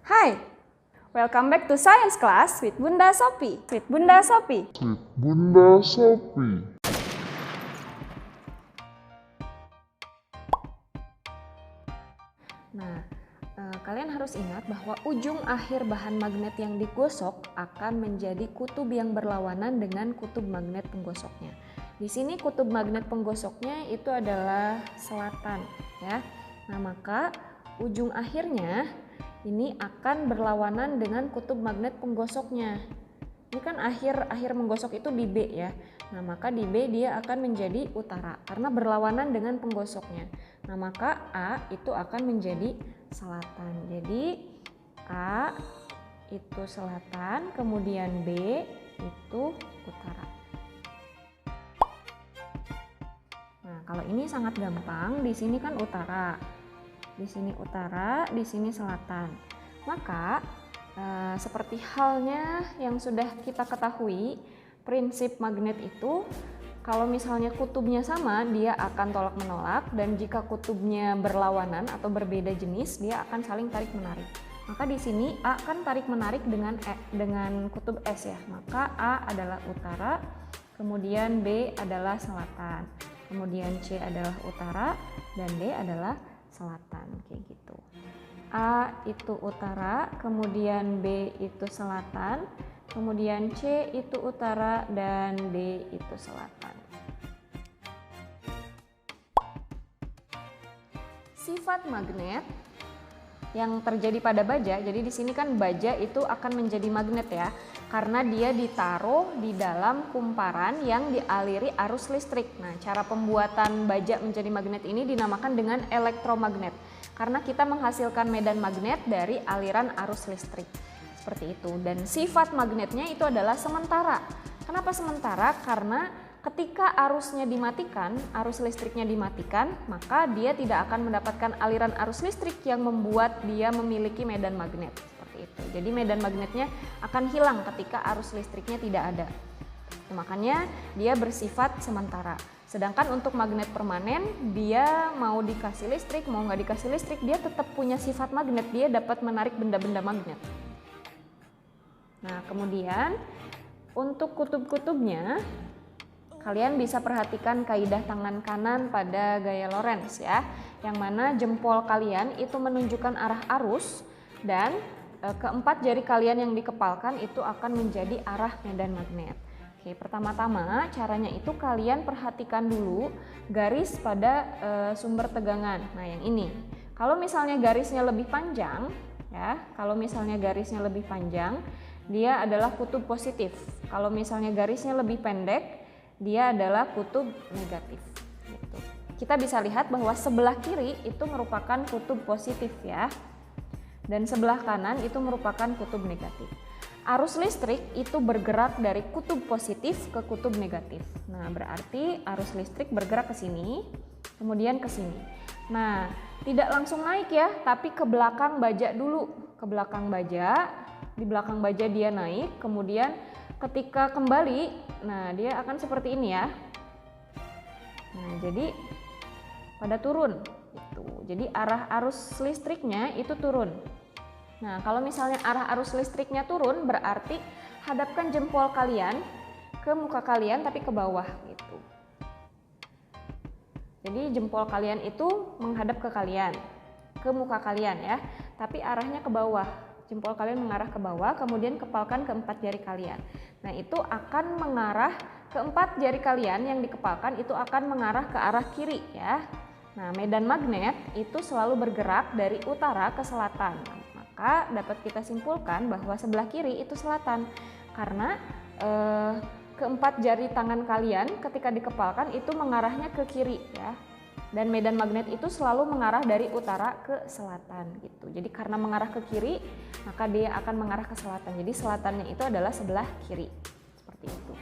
Hai, welcome back to Science Class with Bunda Sophie. Bunda Sophie. Nah, kalian harus ingat bahwa ujung akhir bahan magnet yang digosok akan menjadi kutub yang berlawanan dengan kutub magnet penggosoknya. Di sini kutub magnet penggosoknya itu adalah selatan, ya. Nah, maka ujung akhirnya ini akan berlawanan dengan kutub magnet penggosoknya. Ini kan akhir menggosok itu di B ya. Nah, maka di B dia akan menjadi utara karena berlawanan dengan penggosoknya. Nah, maka A itu akan menjadi selatan. Jadi A itu selatan, kemudian B itu utara. Nah, kalau ini sangat gampang, di sini kan utara. Di sini utara, di sini selatan. Maka seperti halnya yang sudah kita ketahui, prinsip magnet itu kalau misalnya kutubnya sama, dia akan tolak menolak, dan jika kutubnya berlawanan atau berbeda jenis, dia akan saling tarik menarik. Maka di sini A kan tarik menarik dengan kutub S ya. Maka A adalah utara, kemudian B adalah selatan, kemudian C adalah utara, dan D adalah selatan, kayak gitu. A itu utara, kemudian B itu selatan, kemudian C itu utara, dan D itu selatan. Sifat magnet yang terjadi pada baja, jadi di sini kan baja itu akan menjadi magnet ya, karena dia ditaruh di dalam kumparan yang dialiri arus listrik. Nah, cara pembuatan baja menjadi magnet ini dinamakan dengan elektromagnet, karena kita menghasilkan medan magnet dari aliran arus listrik. Seperti itu. Dan sifat magnetnya itu adalah sementara. Kenapa sementara? Karena ketika arusnya dimatikan, arus listriknya dimatikan, maka dia tidak akan mendapatkan aliran arus listrik yang membuat dia memiliki medan magnet. Seperti itu. Jadi medan magnetnya akan hilang ketika arus listriknya tidak ada. Makanya dia bersifat sementara. Sedangkan untuk magnet permanen, dia mau dikasih listrik, mau nggak dikasih listrik, dia tetap punya sifat magnet, dia dapat menarik benda-benda magnet. Nah, kemudian untuk kutub-kutubnya, kalian bisa perhatikan kaidah tangan kanan pada gaya Lorentz ya, yang mana jempol kalian itu menunjukkan arah arus dan keempat jari kalian yang dikepalkan itu akan menjadi arah medan magnet. Oke, pertama-tama caranya itu kalian perhatikan dulu garis pada sumber tegangan. Nah, yang ini. Kalau misalnya garisnya lebih panjang, ya, dia adalah kutub positif. Kalau misalnya garisnya lebih pendek, dia adalah kutub negatif. Gitu. Kita bisa lihat bahwa sebelah kiri itu merupakan kutub positif ya, dan sebelah kanan itu merupakan kutub negatif. Arus listrik itu bergerak dari kutub positif ke kutub negatif. Nah, berarti arus listrik bergerak ke sini, kemudian ke sini. Nah, tidak langsung naik ya, tapi ke belakang baja dulu, ke belakang baja. Di belakang baja dia naik, kemudian ketika kembali, nah dia akan seperti ini ya. Nah, jadi pada turun gitu. Jadi arah arus listriknya itu turun. Nah, kalau misalnya arah arus listriknya turun, berarti hadapkan jempol kalian ke muka kalian tapi ke bawah gitu. Jadi jempol kalian itu menghadap ke kalian, ke muka kalian ya, tapi arahnya ke bawah. Jempol kalian mengarah ke bawah, kemudian kepalkan keempat jari kalian. Nah, itu akan mengarah, keempat jari kalian yang dikepalkan itu akan mengarah ke arah kiri ya. Nah, medan magnet itu selalu bergerak dari utara ke selatan. Maka dapat kita simpulkan bahwa sebelah kiri itu selatan, karena keempat jari tangan kalian ketika dikepalkan itu mengarahnya ke kiri ya. Dan medan magnet itu selalu mengarah dari utara ke selatan gitu. Jadi karena mengarah ke kiri, maka dia akan mengarah ke selatan. Jadi selatannya itu adalah sebelah kiri. Seperti itu.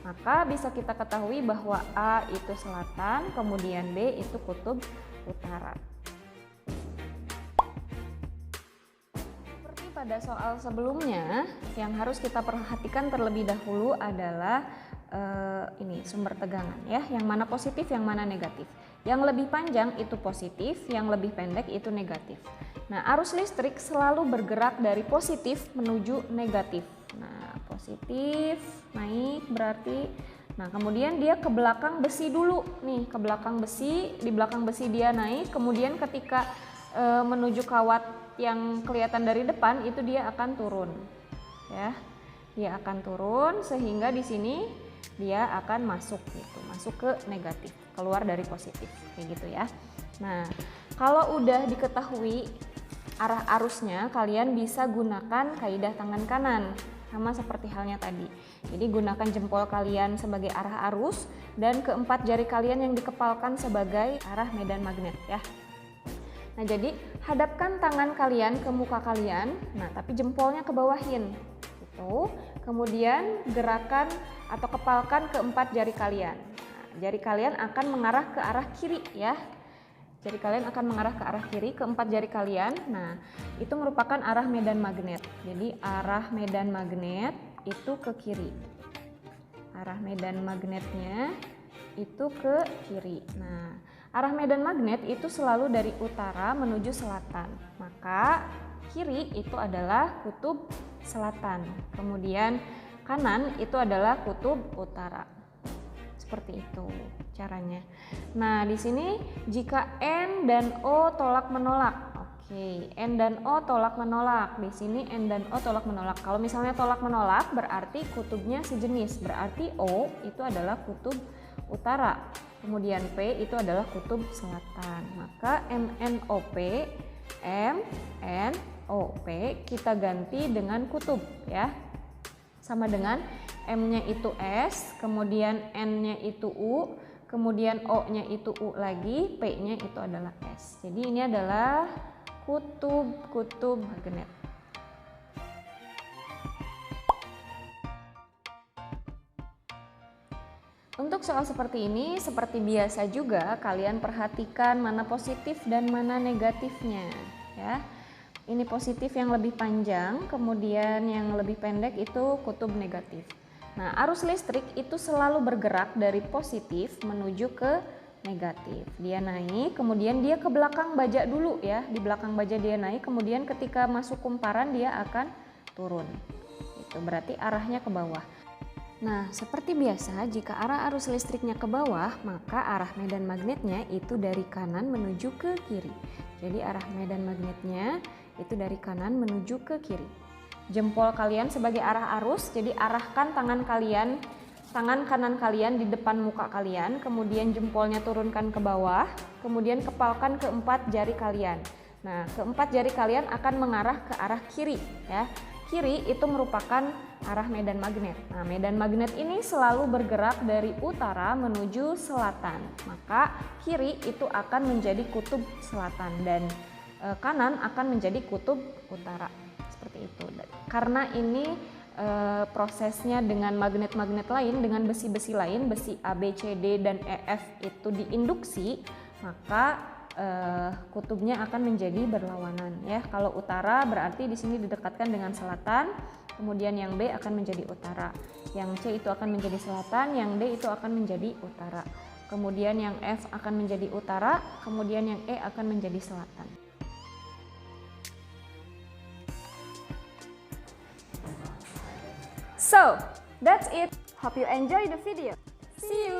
Maka bisa kita ketahui bahwa A itu selatan, kemudian B itu kutub utara. Seperti pada soal sebelumnya, yang harus kita perhatikan terlebih dahulu adalah ini sumber tegangan ya, yang mana positif, yang mana negatif. Yang lebih panjang itu positif, yang lebih pendek itu negatif. Nah, arus listrik selalu bergerak dari positif menuju negatif. Nah, positif naik berarti, nah kemudian dia ke belakang besi dulu nih, ke belakang besi, di belakang besi dia naik, kemudian ketika menuju kawat yang kelihatan dari depan itu dia akan turun, ya, dia akan turun sehingga di sini dia akan masuk gitu, masuk ke negatif, keluar dari positif kayak gitu ya. Nah, kalau udah diketahui arah arusnya, kalian bisa gunakan kaidah tangan kanan sama seperti halnya tadi. Jadi gunakan jempol kalian sebagai arah arus dan keempat jari kalian yang dikepalkan sebagai arah medan magnet ya. Nah, jadi hadapkan tangan kalian ke muka kalian, nah tapi jempolnya ke bawahin gitu. Kemudian gerakan atau kepalkan keempat jari kalian. Nah, jari kalian akan mengarah ke arah kiri ya. Jari kalian akan mengarah ke arah kiri, keempat jari kalian. Nah, itu merupakan arah medan magnet. Jadi arah medan magnet itu ke kiri. Arah medan magnetnya itu ke kiri. Nah, arah medan magnet itu selalu dari utara menuju selatan. Maka kiri itu adalah kutub selatan. Kemudian kanan itu adalah kutub utara. Seperti itu caranya. Nah, di sini jika N dan O tolak menolak. Oke, N dan O tolak menolak. Di sini N dan O tolak menolak. Kalau misalnya tolak menolak berarti kutubnya sejenis. Berarti O itu adalah kutub utara. Kemudian P itu adalah kutub selatan. Maka MNOP, MNOP kita ganti dengan kutub ya. Sama dengan M-nya itu S, kemudian N-nya itu U, kemudian O-nya itu U lagi, P-nya itu adalah S. Jadi ini adalah kutub-kutub magnet. Untuk soal seperti ini, seperti biasa juga kalian perhatikan mana positif dan mana negatifnya ya. Ini positif yang lebih panjang, kemudian yang lebih pendek itu kutub negatif. Nah, arus listrik itu selalu bergerak dari positif menuju ke negatif. Dia naik, kemudian dia ke belakang baja dulu ya. Di belakang baja dia naik, kemudian ketika masuk kumparan dia akan turun. Itu berarti arahnya ke bawah. Nah, seperti biasa jika arah arus listriknya ke bawah, maka arah medan magnetnya itu dari kanan menuju ke kiri. Jadi arah medan magnetnya itu dari kanan menuju ke kiri. Jempol kalian sebagai arah arus, jadi arahkan tangan kanan kalian di depan muka kalian, kemudian jempolnya turunkan ke bawah, kemudian kepalkan keempat jari kalian. Nah, keempat jari kalian akan mengarah ke arah kiri ya. Kiri itu merupakan arah medan magnet. Nah, medan magnet ini selalu bergerak dari utara menuju selatan. Maka kiri itu akan menjadi kutub selatan dan kanan akan menjadi kutub utara. Seperti itu. Karena ini prosesnya dengan magnet-magnet lain, dengan besi-besi lain, besi A, B, C, D, dan E, F itu diinduksi, maka kutubnya akan menjadi berlawanan ya. Kalau utara berarti di sini didekatkan dengan selatan, kemudian yang B akan menjadi utara, yang C itu akan menjadi selatan, yang D itu akan menjadi utara, kemudian yang F akan menjadi utara, kemudian yang E akan menjadi selatan. So, that's it. Hope you enjoy the video. See you!